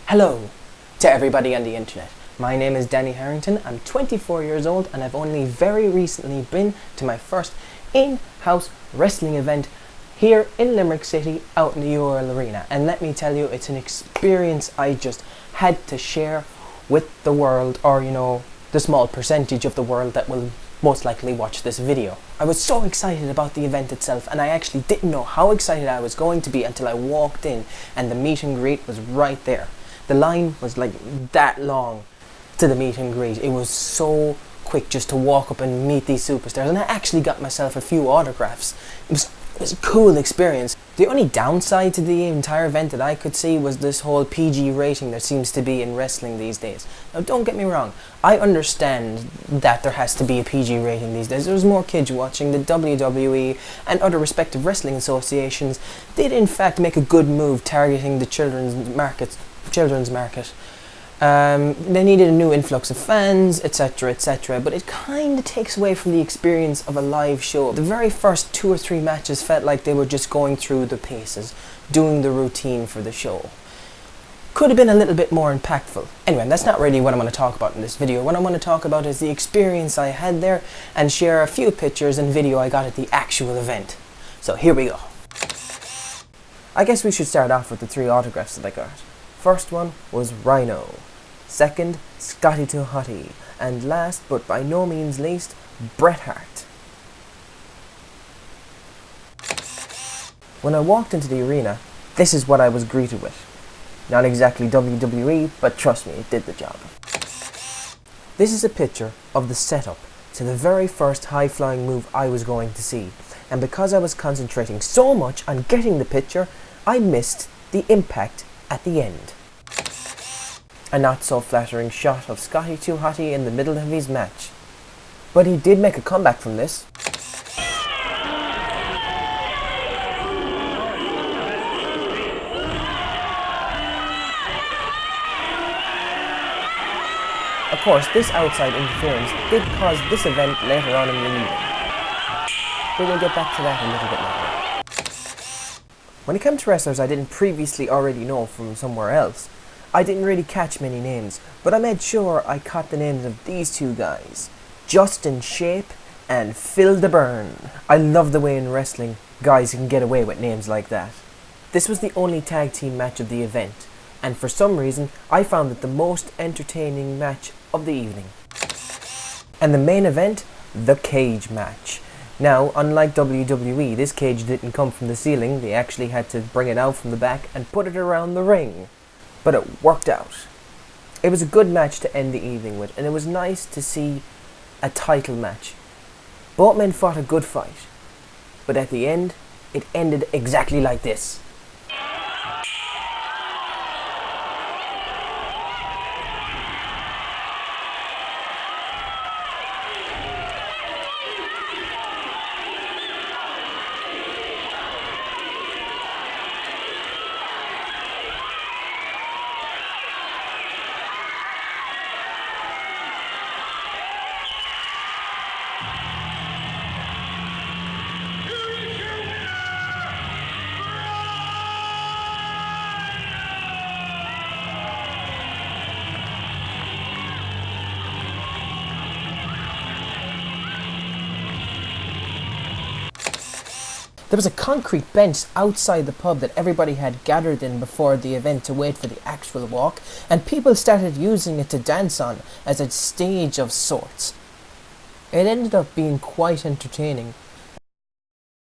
Hello to everybody on the internet. My name is Danny Harrington. I'm 24 years old and I've only very recently been to my first in-house wrestling event here in Limerick City out in the AWR Arena. And let me tell you, it's an experience I just had to share with the world, or the small percentage of the world that will most likely watch this video. I was so excited about the event itself, and I actually didn't know how excited I was going to be until I walked in and the meet and greet was right there. The line was like that long to the meet and greet. It was so quick just to walk up and meet these superstars, and I actually got myself a few autographs. It was a cool experience. The only downside to the entire event that I could see was this whole PG rating there seems to be in wrestling these days. Now don't get me wrong, I understand that there has to be a PG rating these days. There's more kids watching. The WWE and other respective wrestling associations did in fact make a good move targeting the children's market. They needed a new influx of fans, etc, etc, but it kind of takes away from the experience of a live show. The very first 2 or 3 matches felt like they were just going through the paces, doing the routine for the show. Could have been a little bit more impactful. Anyway, that's not really what I'm going to talk about in this video. What I want to talk about is the experience I had there and share a few pictures and video I got at the actual event. So here we go. I guess we should start off with the 3 autographs that I got. First one was Rhino, second Scotty 2 Hottie, and last but by no means least, Bret Hart. When I walked into the arena, this is what I was greeted with. Not exactly WWE, but trust me, it did the job. This is a picture of the setup to the very first high-flying move I was going to see, and because I was concentrating so much on getting the picture, I missed the impact at the end. A not so flattering shot of Scotty 2 Hottie in the middle of his match. But he did make a comeback from this. Of course, this outside interference did cause this event later on in the evening. But we'll get back to that a little bit later. When it came to wrestlers I didn't previously already know from somewhere else, I didn't really catch many names, but I made sure I caught the names of these 2 guys, Justin Shape and Phil the Burn. I love the way in wrestling guys can get away with names like that. This was the only tag team match of the event, and for some reason I found it the most entertaining match of the evening. And the main event, the cage match. Now, unlike WWE, this cage didn't come from the ceiling. They actually had to bring it out from the back and put it around the ring. But it worked out. It was a good match to end the evening with, and it was nice to see a title match. Both men fought a good fight, but at the end, it ended exactly like this. There was a concrete bench outside the pub that everybody had gathered in before the event to wait for the actual walk, and people started using it to dance on as a stage of sorts. It ended up being quite entertaining,